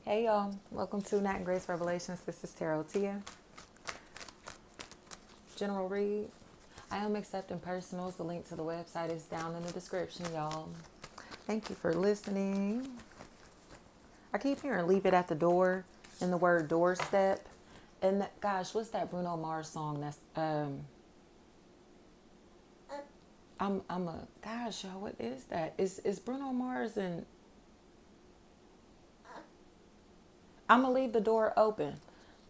Hey y'all, welcome to Nat and Grace Revelations. This is Tarot Tia. General read. I am accepting personals. The link to the website is down in the description, y'all. Thank you for listening. I keep hearing leave it at the door and the word doorstep. And gosh, what's that Bruno Mars song that's gosh, y'all, what is that? Is Bruno Mars and I'm gonna leave the door open.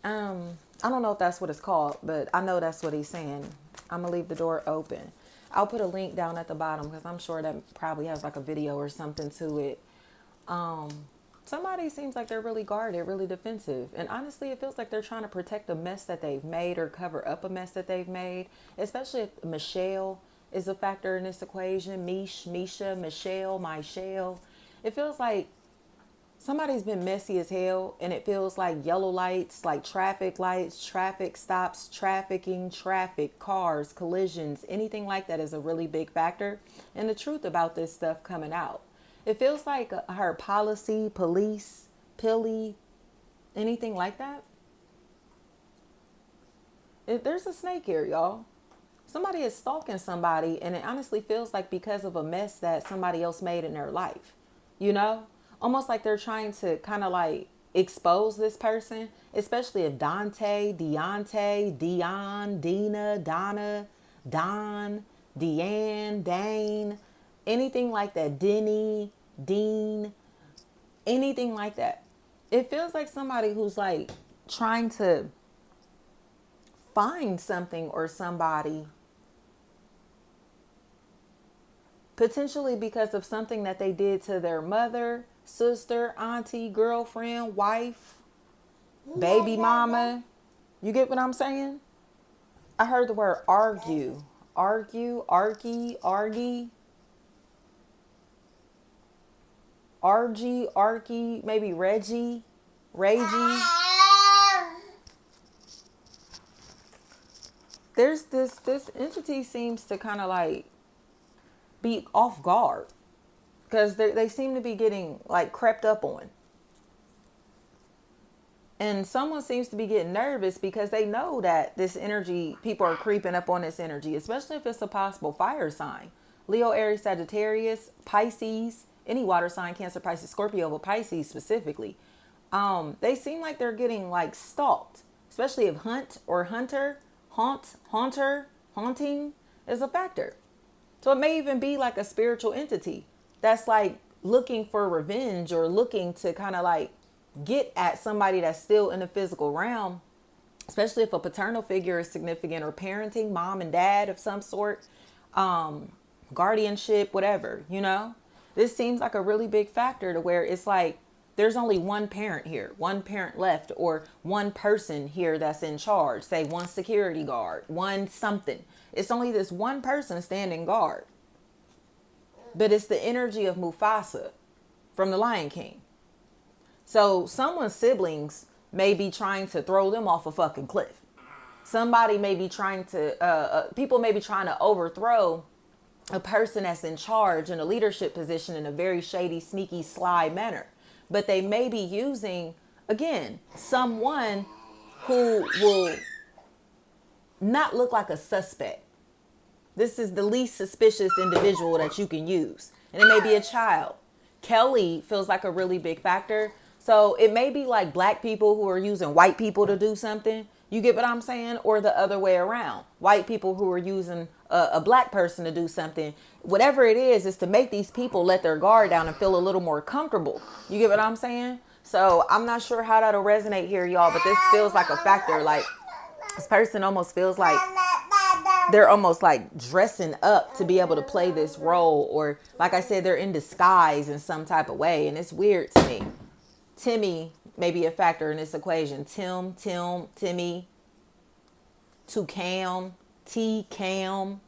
I don't know if that's what it's called, but I know that's what he's saying. I'm gonna leave the door open. I'll put a link down at the bottom because I'm sure that probably has like a video or something to it. Somebody seems like they're really guarded, really defensive. And honestly, it feels like they're trying to protect a mess that they've made or cover up a mess that they've made. Especially if Michelle is a factor in this equation. Misha, Michelle, Michelle. It feels like somebody's been messy as hell, and it feels like yellow lights, like traffic lights, traffic stops, trafficking, traffic, cars, collisions, anything like that is a really big factor. And the truth about this stuff coming out. It feels like her policy, police, pilly, anything like that. There's a snake here, y'all. Somebody is stalking somebody, and it honestly feels like because of a mess that somebody else made in their life, you know? Almost like they're trying to kind of like expose this person, especially if Dante, Deontay, Dion, Dina, Donna, Don, Deanne, Dane, anything like that, Denny, Dean, anything like that. It feels like somebody who's like trying to find something or somebody potentially because of something that they did to their mother, sister, auntie, girlfriend, wife, baby mama. You get what I'm saying? I heard the word argue. Argue, argy, argy. Argy, maybe Reggie, Reggie. There's this entity seems to kind of like be off guard because they seem to be getting like crept up on. And someone seems to be getting nervous because they know that this energy, people are creeping up on this energy, especially if it's a possible fire sign. Leo, Aries, Sagittarius, Pisces, any water sign, Cancer, Pisces, Scorpio, but Pisces specifically. They seem like they're getting like stalked, especially if haunting is a factor. So it may even be like a spiritual entity that's like looking for revenge or looking to kind of like get at somebody that's still in the physical realm, especially if a paternal figure is significant or parenting, mom and dad of some sort, guardianship, whatever, you know. This seems like a really big factor to where it's like there's only one parent here, one parent left, or one person here that's in charge, say one security guard, one something. It's only this one person standing guard. But it's the energy of Mufasa from the Lion King. So someone's siblings may be trying to throw them off a fucking cliff. Somebody may be trying to, people may be trying to overthrow a person that's in charge in a leadership position in a very shady, sneaky, sly manner. But they may be using, again, someone who will not look like a suspect. This is the least suspicious individual that you can use. And it may be a child. Kelly feels like a really big factor. So it may be like black people who are using white people to do something. You get what I'm saying? Or the other way around. White people who are using a black person to do something. Whatever it is to make these people let their guard down and feel a little more comfortable. You get what I'm saying? So I'm not sure how that'll resonate here, y'all, but this feels like a factor. Like this person almost feels like they're almost like dressing up to be able to play this role. Or like I said, they're in disguise in some type of way. And it's weird to me. Timmy may be a factor in this equation. Timmy, Cam, Cam.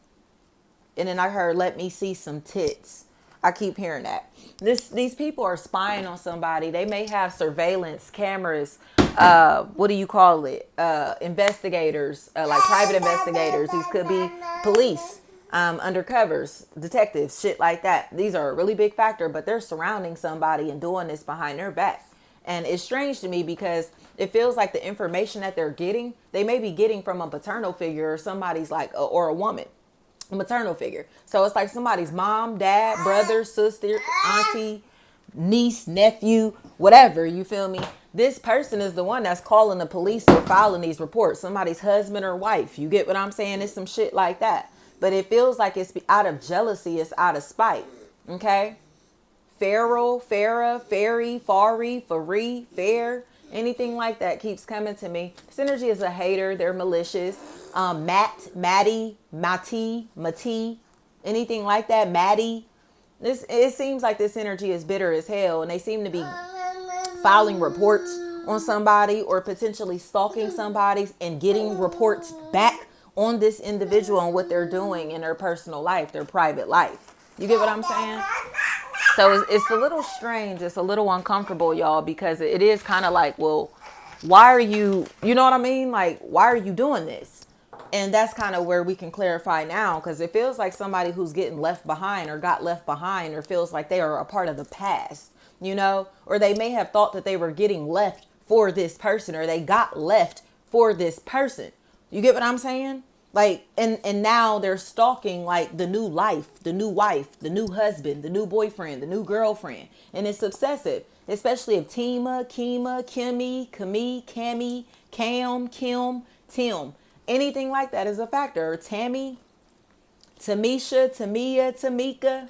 And then I heard, let me see some tits. I keep hearing that. These people are spying on somebody. They may have surveillance cameras. What do you call it? Investigators, like private investigators. These could be police, undercovers, detectives, shit like that. These are a really big factor, but they're surrounding somebody and doing this behind their back. And it's strange to me because it feels like the information that they're getting, they may be getting from a paternal figure or somebody's like, or a woman, a maternal figure. So it's like somebody's mom, dad, brother, sister, auntie, niece, nephew, whatever, you feel me? This person is the one that's calling the police or filing these reports. Somebody's husband or wife. You get what I'm saying? It's some shit like that. But it feels like it's out of jealousy, it's out of spite. Okay? Feral, Farah, Fairy, Fari, Faree, Fair, anything like that keeps coming to me. This energy is a hater. They're malicious. Matt, Maddie, Mati, Mati, anything like that. Maddie. It seems like this energy is bitter as hell, and they seem to be filing reports on somebody or potentially stalking somebody and getting reports back on this individual and what they're doing in their personal life, their private life. You get what I'm saying? So it's a little strange. It's a little uncomfortable, y'all, because it is kind of like, well, why are you, you know what I mean? Like, why are you doing this? And that's kind of where we can clarify now, because it feels like somebody who's getting left behind or got left behind or feels like they are a part of the past, you know, or they may have thought that they were getting left for this person or they got left for this person. You get what I'm saying? Like, and now they're stalking like the new life, the new wife, the new husband, the new boyfriend, the new girlfriend. And it's obsessive, especially if Tima, Kima, Kimmy, Kami, Cammy, Cam, Kim, Tim, anything like that is a factor. Or Tammy, Tamisha, Tamia, Tamika.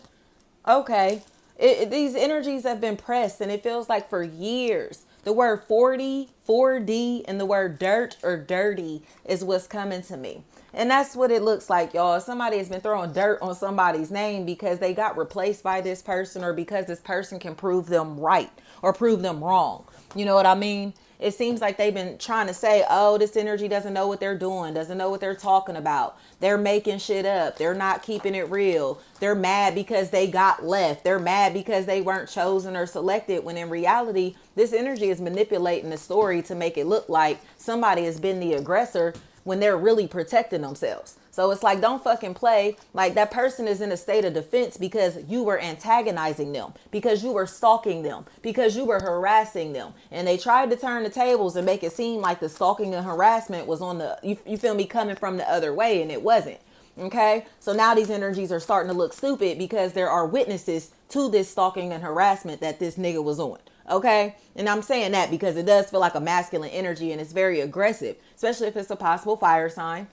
Okay. These energies have been pressed and it feels like for years. The word 40, 4D, and the word dirt or dirty is what's coming to me. And that's what it looks like, y'all. Somebody has been throwing dirt on somebody's name because they got replaced by this person or because this person can prove them right or prove them wrong. You know what I mean? It seems like they've been trying to say, oh, this energy doesn't know what they're doing, doesn't know what they're talking about. They're making shit up. They're not keeping it real. They're mad because they got left. They're mad because they weren't chosen or selected, when in reality, this energy is manipulating the story to make it look like somebody has been the aggressor when they're really protecting themselves. So it's like, don't fucking play. Like, that person is in a state of defense because you were antagonizing them, because you were stalking them, because you were harassing them. And they tried to turn the tables and make it seem like the stalking and harassment was on the, you feel me, coming from the other way, and it wasn't. Okay. So now these energies are starting to look stupid because there are witnesses to this stalking and harassment that this nigga was on. Okay. And I'm saying that because it does feel like a masculine energy and it's very aggressive, especially if it's a possible fire sign.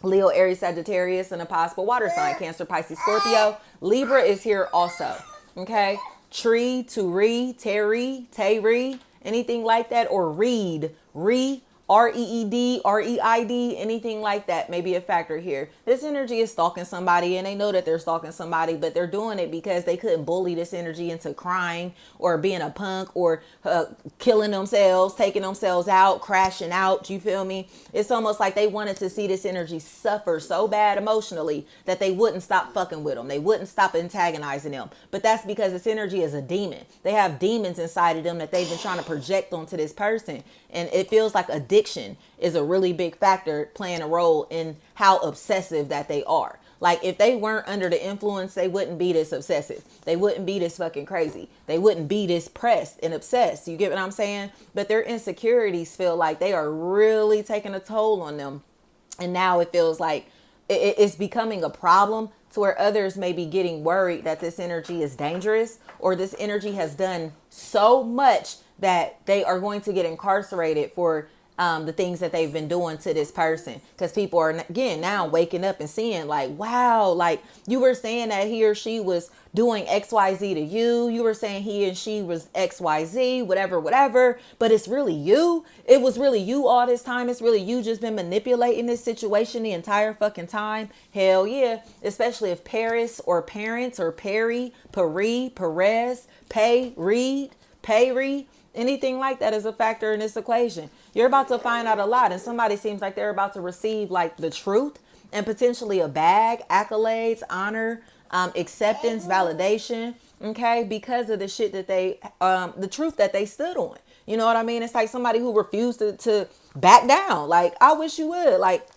Leo, Aries, Sagittarius, and a possible water sign. Cancer, Pisces, Scorpio. Libra is here also. Okay. Tree, Turi, Terry, Terry, anything like that. Or reed, Reed, Reid, anything like that may be a factor here. This energy is stalking somebody and they know that they're stalking somebody, but they're doing it because they couldn't bully this energy into crying or being a punk or killing themselves, taking themselves out, crashing out. You feel me? It's almost like they wanted to see this energy suffer so bad emotionally that they wouldn't stop fucking with them. They wouldn't stop antagonizing them. But that's because this energy is a demon. They have demons inside of them that they've been trying to project onto this person. And it feels like addiction is a really big factor playing a role in how obsessive that they are. Like, if they weren't under the influence, they wouldn't be this obsessive. They wouldn't be this fucking crazy. They wouldn't be this pressed and obsessed. You get what I'm saying? But their insecurities feel like they are really taking a toll on them. And now it feels like it's becoming a problem to where others may be getting worried that this energy is dangerous or this energy has done so much that they are going to get incarcerated for the things that they've been doing to this person. Because people are, again, now waking up and seeing like, wow, like you were saying that he or she was doing XYZ to you. You were saying he and she was XYZ, whatever. But it's really you. It was really you all this time. It's really you just been manipulating this situation the entire fucking time. Hell yeah. Especially if Paris or parents or Perry, Perez, Payre, anything like that is a factor in this equation. You're about to find out a lot, and somebody seems like they're about to receive like the truth and potentially a bag, accolades, honor, acceptance, validation. Okay, because of the shit that they, the truth that they stood on. You know what I mean? It's like somebody who refused to back down. Like, I wish you would. Like,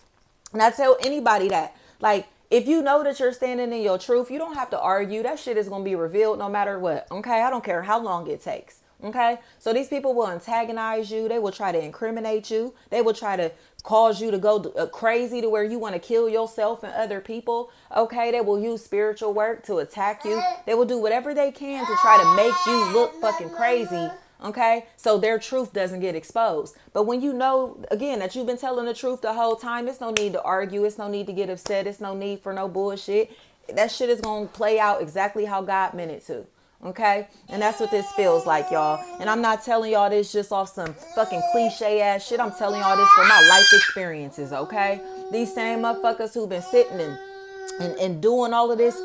and I tell anybody that, like, if you know that you're standing in your truth, you don't have to argue. That shit is going to be revealed no matter what. Okay, I don't care how long it takes. Okay, so these people will antagonize you. They will try to incriminate you. They will try to cause you to go crazy to where you want to kill yourself and other people. Okay, they will use spiritual work to attack you. They will do whatever they can to try to make you look fucking crazy. Okay, so their truth doesn't get exposed. But when you know, again, that you've been telling the truth the whole time, it's no need to argue. It's no need to get upset. It's no need for no bullshit. That shit is going to play out exactly how God meant it to. Okay, and that's what this feels like, y'all. And I'm not telling y'all this just off some fucking cliche ass shit. I'm telling y'all this from my life experiences. Okay, these same motherfuckers who've been sitting and doing all of this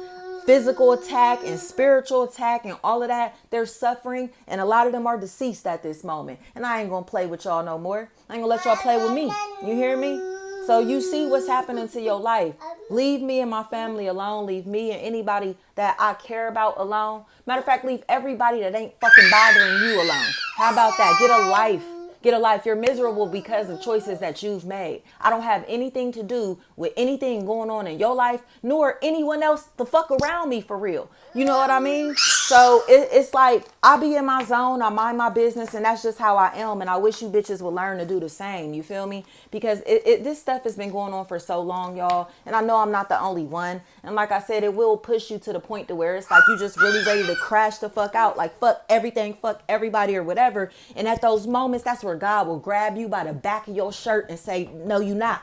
physical attack and spiritual attack and all of that, they're suffering, and a lot of them are deceased at this moment. And I ain't gonna play with y'all no more. I ain't gonna let y'all play with me. You hear me? So you see what's happening to your life. Leave me and my family alone. Leave me and anybody that I care about alone. Matter of fact, leave everybody that ain't fucking bothering you alone. How about that? Get a life. Get a life. You're miserable because of choices that you've made. I don't have anything to do with anything going on in your life, nor anyone else the fuck around me, for real. You know what I mean? So it's like I be in my zone, I mind my business, and that's just how I am. And I wish you bitches would learn to do the same. You feel me? Because this stuff has been going on for so long, y'all. And I know I'm not the only one. And like I said, it will push you to the point to where it's like you just really ready to crash the fuck out. Like fuck everything, fuck everybody or whatever. And at those moments, that's where God will grab you by the back of your shirt and say, no, you not.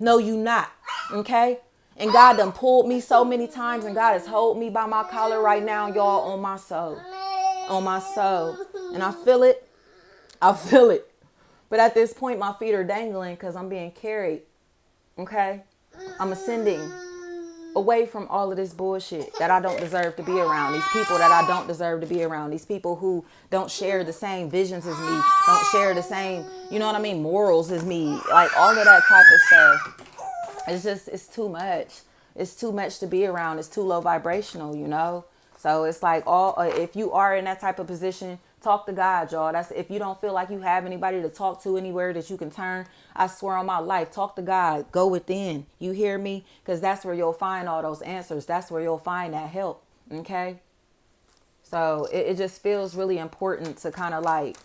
No, you not. Okay? And God done pulled me so many times, and God has held me by my collar right now, y'all, on my soul. On my soul. And I feel it. I feel it. But at this point, my feet are dangling because I'm being carried. Okay? I'm ascending away from all of this bullshit that I don't deserve to be around. These people that I don't deserve to be around. These people who don't share the same visions as me. Don't share the same, you know what I mean, morals as me. Like all of that type of stuff. It's too much. It's too much to be around. It's too low vibrational, you know? So it's like if you are in that type of position, talk to God, y'all. That's if you don't feel like you have anybody to talk to anywhere that you can turn. I swear on my life, talk to God. Go within. You hear me? Because that's where you'll find all those answers. That's where you'll find that help. Okay? So it just feels really important to kind of like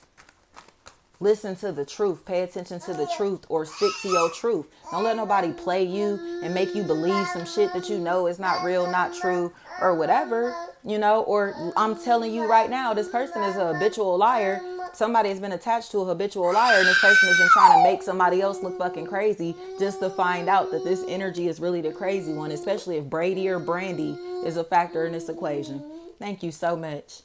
listen to the truth. Pay attention to the truth, or stick to your truth. Don't let nobody play you and make you believe some shit that you know is not real, not true, or whatever, you know. Or I'm telling you right now, this person is a habitual liar. Somebody has been attached to a habitual liar, and this person has been trying to make somebody else look fucking crazy just to find out that this energy is really the crazy one, especially if Brady or Brandy is a factor in this equation. Thank you so much.